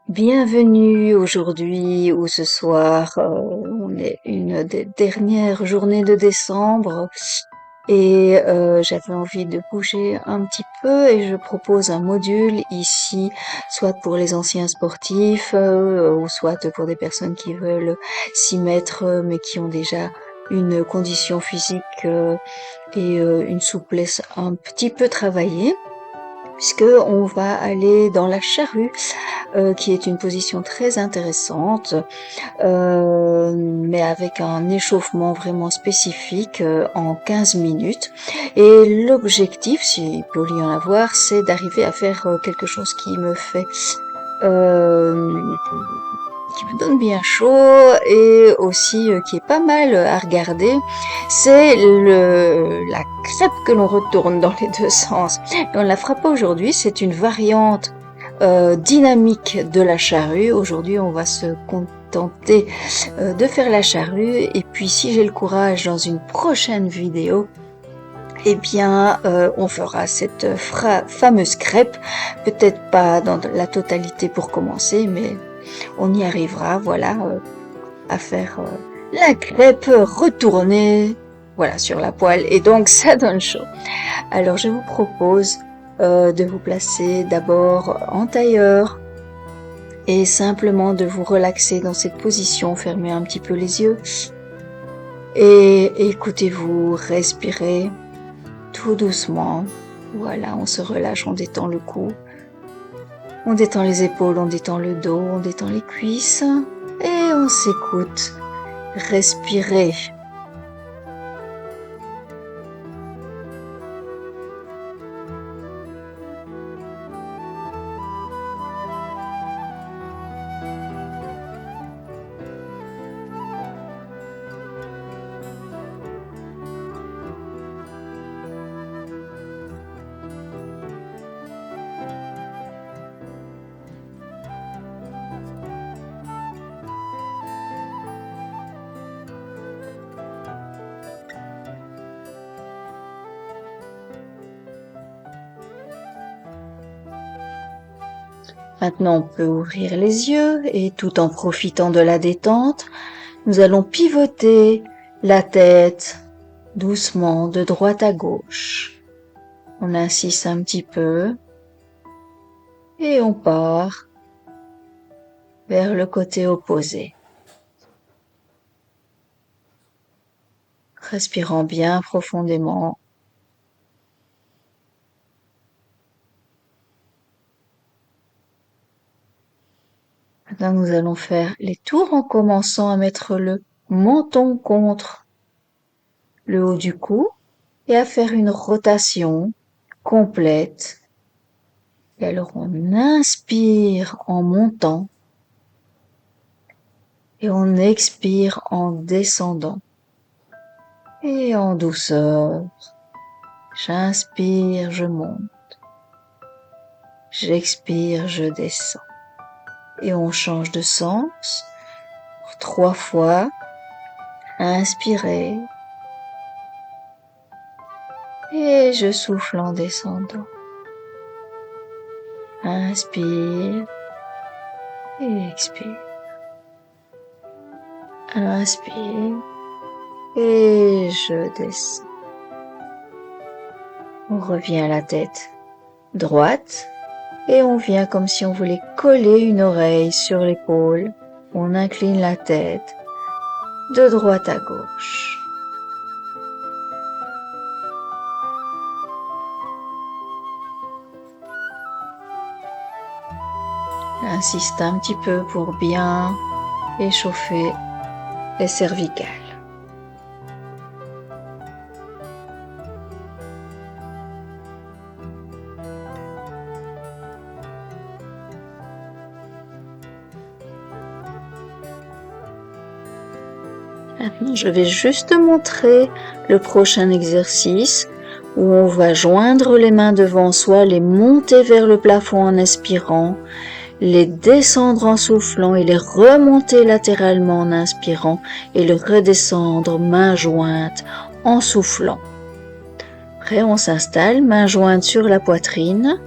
Bienvenue aujourd'hui ou ce soir. On est une des dernières journées de décembre et j'avais envie de bouger un petit peu et je propose un module ici, soit pour les anciens sportifs ou soit pour des personnes qui veulent s'y mettre mais qui ont déjà une condition physique et une souplesse un petit peu travaillée. Puisque on va aller dans la charrue, qui est une position très intéressante, mais avec un échauffement vraiment spécifique en 15 minutes. Et l'objectif, s'il peut y en avoir, c'est d'arriver à faire quelque chose qui me fait euh, qui me donne bien chaud et aussi qui est pas mal à regarder, c'est la crêpe que l'on retourne dans les deux sens. Et on la fera pas aujourd'hui, c'est une variante dynamique de la charrue. Aujourd'hui, on va se contenter de faire la charrue et puis si j'ai le courage dans une prochaine vidéo, eh bien, on fera cette fameuse crêpe, peut-être pas dans la totalité pour commencer, mais on y arrivera, voilà, à faire la crêpe retournée, voilà, sur la poêle, et donc ça donne chaud. Alors, je vous propose de vous placer d'abord en tailleur et simplement de vous relaxer dans cette position, fermez un petit peu les yeux et écoutez-vous respirer tout doucement. Voilà, on se relâche, on détend le cou, on détend les épaules, on détend le dos, on détend les cuisses et on s'écoute. Respirez. Maintenant, on peut ouvrir les yeux et tout en profitant de la détente, nous allons pivoter la tête doucement de droite à gauche. On insiste un petit peu et on part vers le côté opposé. Respirant bien profondément. Maintenant, nous allons faire les tours en commençant à mettre le menton contre le haut du cou et à faire une rotation complète. Et alors, on inspire en montant et on expire en descendant. Et en douceur, j'inspire, je monte. J'expire, je descends. Et on change de sens. 3 fois. Inspirez. Et je souffle en descendant. Inspire. Et expire. Inspire. Et je descends. On revient à la tête droite. Et on vient comme si on voulait coller une oreille sur l'épaule. On incline la tête de droite à gauche. Insiste un petit peu pour bien échauffer les cervicales. Maintenant, je vais juste montrer le prochain exercice où on va joindre les mains devant soi, les monter vers le plafond en inspirant, les descendre en soufflant et les remonter latéralement en inspirant et le redescendre main jointe en soufflant. Après, on s'installe, main jointe sur la poitrine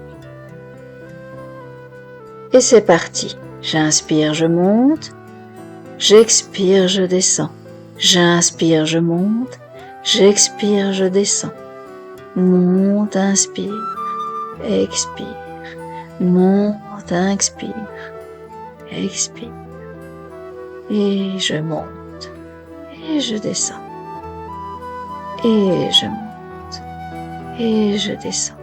Et c'est parti. J'inspire, je monte. J'expire, je descends. J'inspire, je monte. J'expire, je descends. Monte, inspire. Expire. Monte, inspire. Expire. Et je monte. Et je descends. Et je monte. Et je descends.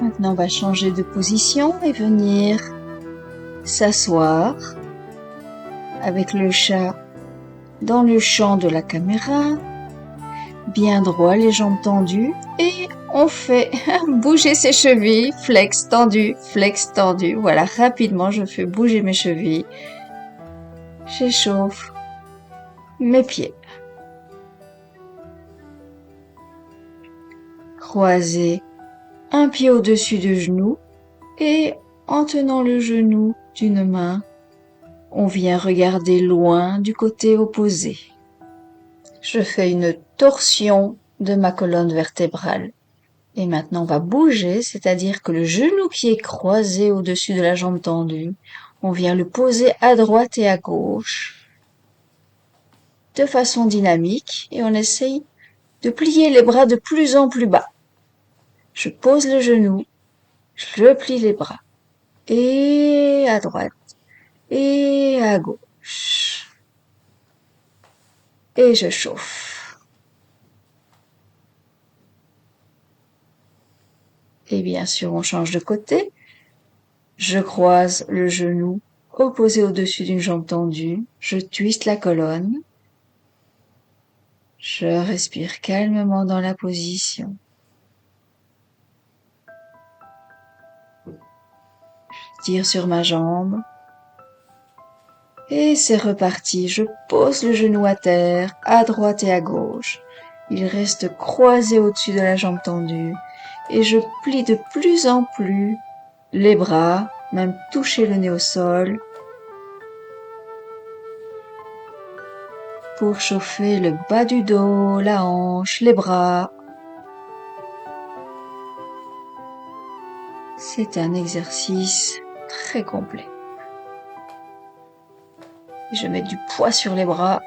Maintenant, on va changer de position et venir s'asseoir avec le chat dans le champ de la caméra, bien droit, les jambes tendues, et on fait bouger ses chevilles, flex tendu, flex tendu. Voilà, rapidement, je fais bouger mes chevilles. J'échauffe mes pieds. Croiser un pied au-dessus du genou et en tenant le genou d'une main, on vient regarder loin du côté opposé. Je fais une torsion de ma colonne vertébrale. Et maintenant, on va bouger, c'est-à-dire que le genou qui est croisé au-dessus de la jambe tendue, on vient le poser à droite et à gauche de façon dynamique et on essaye de plier les bras de plus en plus bas. Je pose le genou, je plie les bras et à droite et à gauche et je chauffe. Et bien sûr, on change de côté. Je croise le genou opposé au-dessus d'une jambe tendue. Je twiste la colonne. Je respire calmement dans la position. Je tire sur ma jambe. Et c'est reparti. Je pose le genou à terre, à droite et à gauche. Il reste croisé au-dessus de la jambe tendue. Et je plie de plus en plus les bras, même toucher le nez au sol, pour chauffer le bas du dos, la hanche, les bras. C'est un exercice très complet. Je mets du poids sur les bras.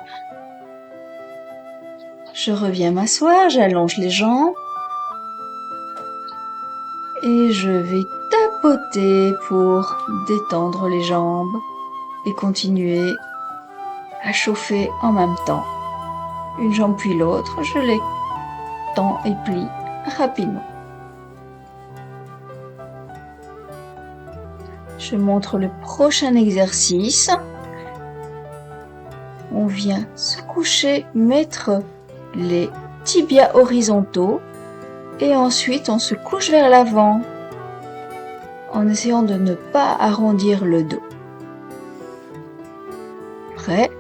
Je reviens m'asseoir, j'allonge les jambes. Et je vais tapoter pour détendre les jambes et continuer à chauffer en même temps. Une jambe puis l'autre, je les tends et plie rapidement. Je montre le prochain exercice. On vient se coucher, mettre les tibias horizontaux et ensuite on se couche vers l'avant en essayant de ne pas arrondir le dos. Prêt?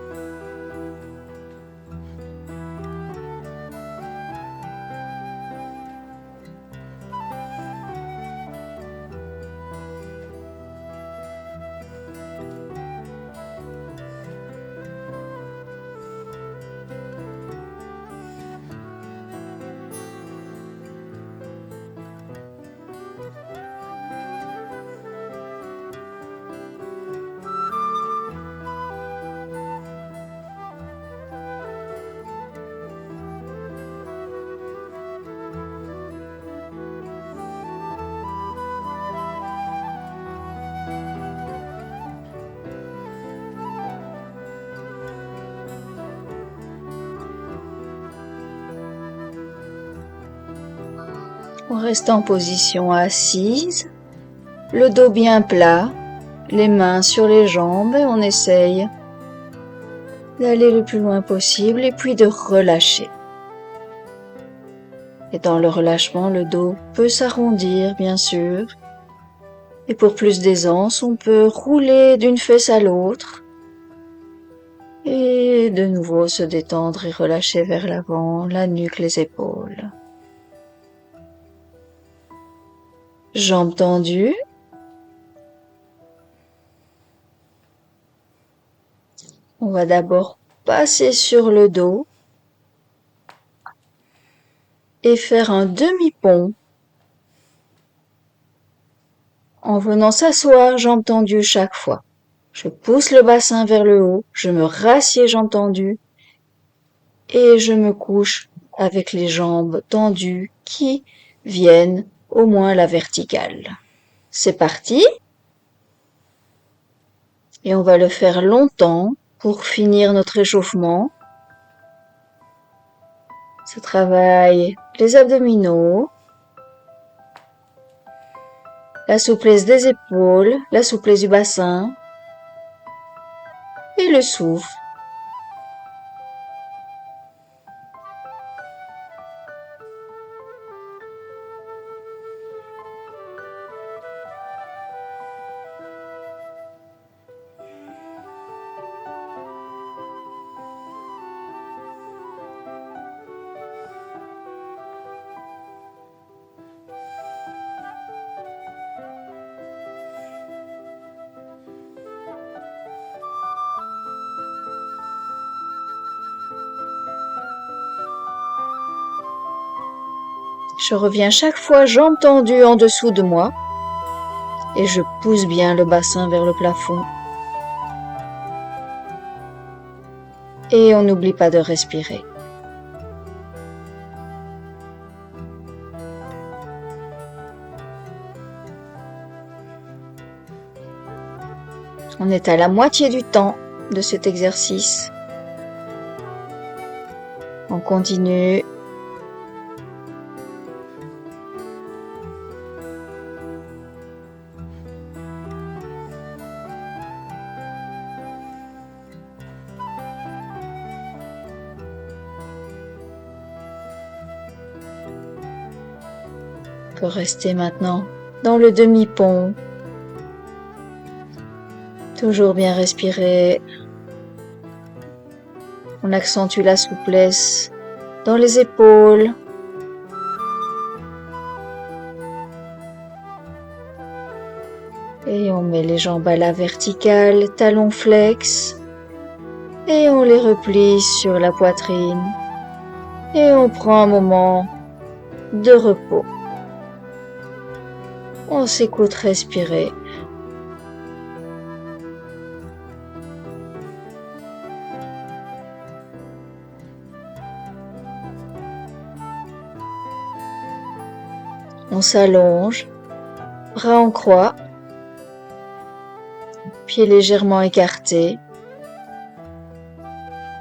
On reste en position assise, le dos bien plat, les mains sur les jambes et on essaye d'aller le plus loin possible et puis de relâcher. Et dans le relâchement, le dos peut s'arrondir, bien sûr. Et pour plus d'aisance, on peut rouler d'une fesse à l'autre et de nouveau se détendre et relâcher vers l'avant, la nuque, les épaules. Jambes tendues. On va d'abord passer sur le dos et faire un demi-pont. en venant s'asseoir, jambes tendues chaque fois. Je pousse le bassin vers le haut, je me rassieds jambes tendues et je me couche avec les jambes tendues qui viennent au moins la verticale. C'est parti et on va le faire longtemps pour finir notre échauffement. Ça travaille les abdominaux, la souplesse des épaules, la souplesse du bassin et le souffle. Je reviens chaque fois jambes tendues en dessous de moi et je pousse bien le bassin vers le plafond. Et on n'oublie pas de respirer. On est à la moitié du temps de cet exercice. On continue. On peut rester maintenant dans le demi-pont. Toujours bien respirer. On accentue la souplesse dans les épaules. Et on met les jambes à la verticale, talons flex. Et on les replie sur la poitrine. Et on prend un moment de repos. On s'écoute respirer. On s'allonge, bras en croix, pieds légèrement écartés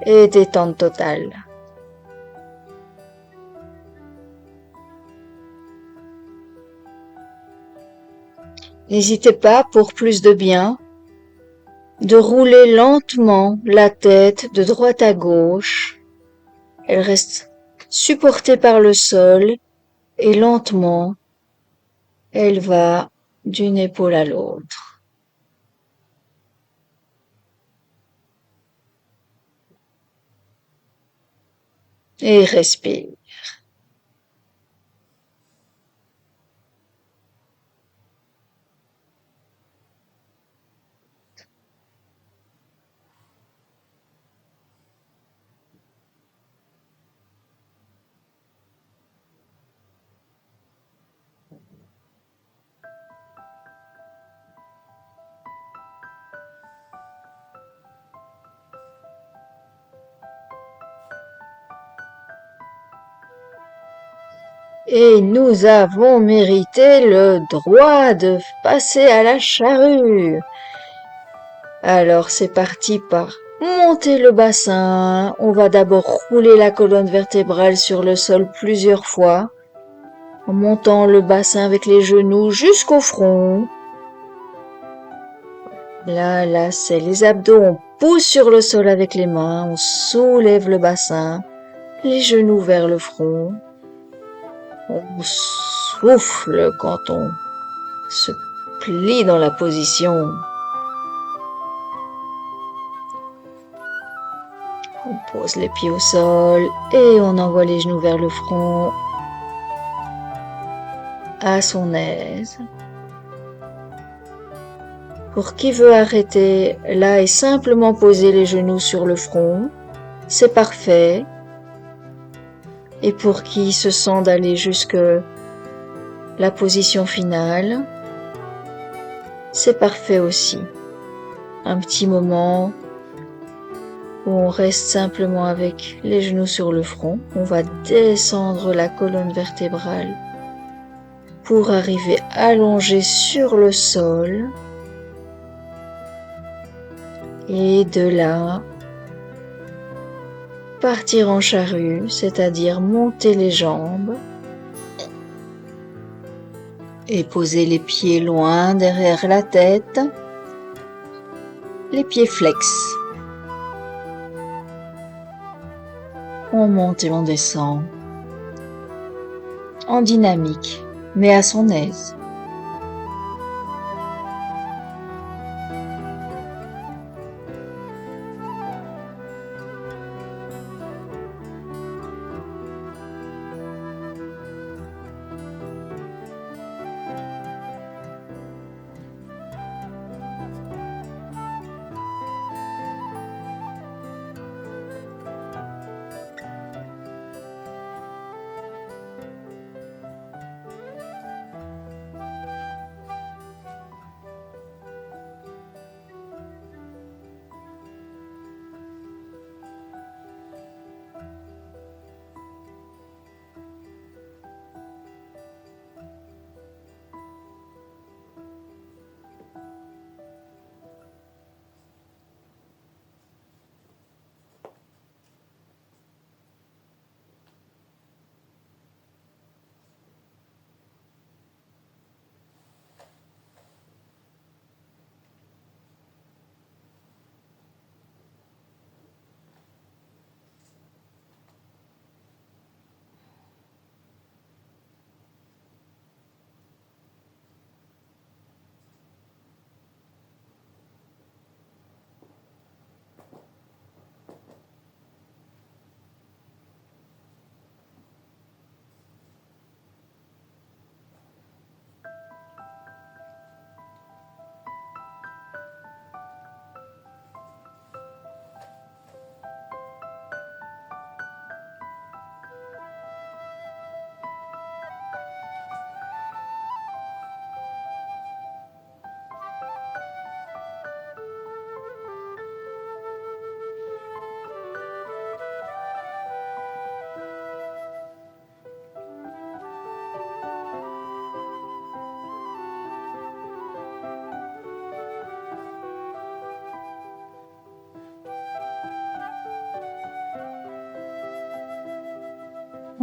et détente totale. N'hésitez pas, pour plus de bien, de rouler lentement la tête de droite à gauche. Elle reste supportée par le sol et lentement, elle va d'une épaule à l'autre. Et respire. Et nous avons mérité le droit de passer à la charrue. Alors c'est parti par monter le bassin. On va d'abord rouler la colonne vertébrale sur le sol plusieurs fois, en montant le bassin avec les genoux jusqu'au front. Là, c'est les abdos. On pousse sur le sol avec les mains. On soulève le bassin, les genoux vers le front. On souffle quand on se plie dans la position. On pose les pieds au sol et on envoie les genoux vers le front à son aise. Pour qui veut arrêter là et simplement poser les genoux sur le front, c'est parfait. Et pour qui se sent d'aller jusque la position finale, c'est parfait aussi. Un petit moment où on reste simplement avec les genoux sur le front. On va descendre la colonne vertébrale pour arriver allongé sur le sol. Et de là, partir en charrue, c'est-à-dire monter les jambes et poser les pieds loin derrière la tête, les pieds flex. On monte et on descend en dynamique, mais à son aise.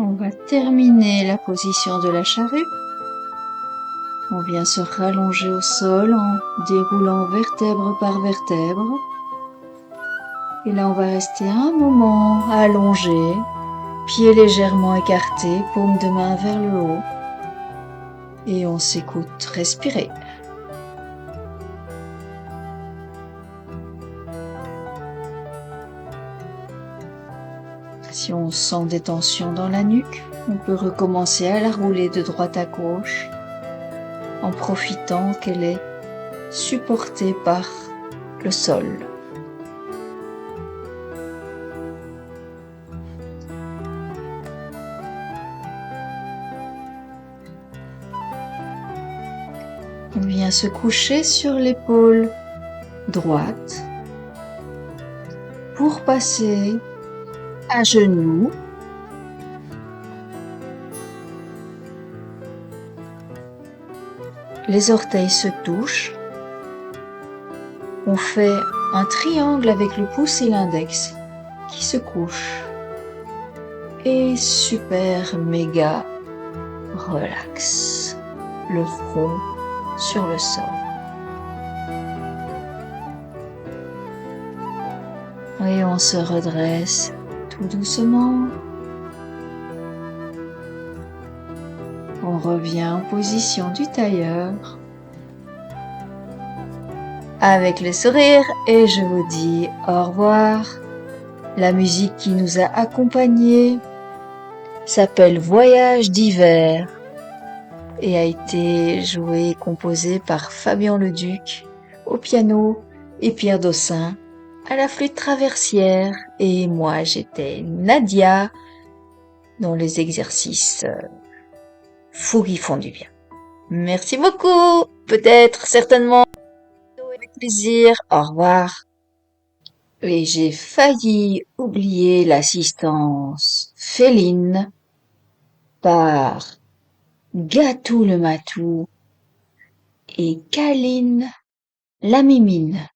On va terminer la position de la charrue. On vient se rallonger au sol en déroulant vertèbre par vertèbre. Et là, on va rester un moment allongé, pieds légèrement écartés, paume de main vers le haut. Et on s'écoute respirer. Si on sent des tensions dans la nuque, on peut recommencer à la rouler de droite à gauche en profitant qu'elle est supportée par le sol. On vient se coucher sur l'épaule droite pour passer à genoux. Les orteils se touchent. On fait un triangle avec le pouce et l'index qui se couchent. Et super méga relax. Le front sur le sol. Et on se redresse tout doucement. On revient en position du tailleur avec le sourire et je vous dis au revoir. La musique qui nous a accompagnés s'appelle Voyage d'hiver et a été jouée et composée par Fabien Leduc au piano et Pierre Dossin à la flûte traversière et moi j'étais Nadia dans les exercices fous qui font du bien. Merci beaucoup, peut-être, certainement. plaisir, au revoir. Et j'ai failli oublier l'assistance féline par Gatou le Matou et Caline la Mimine.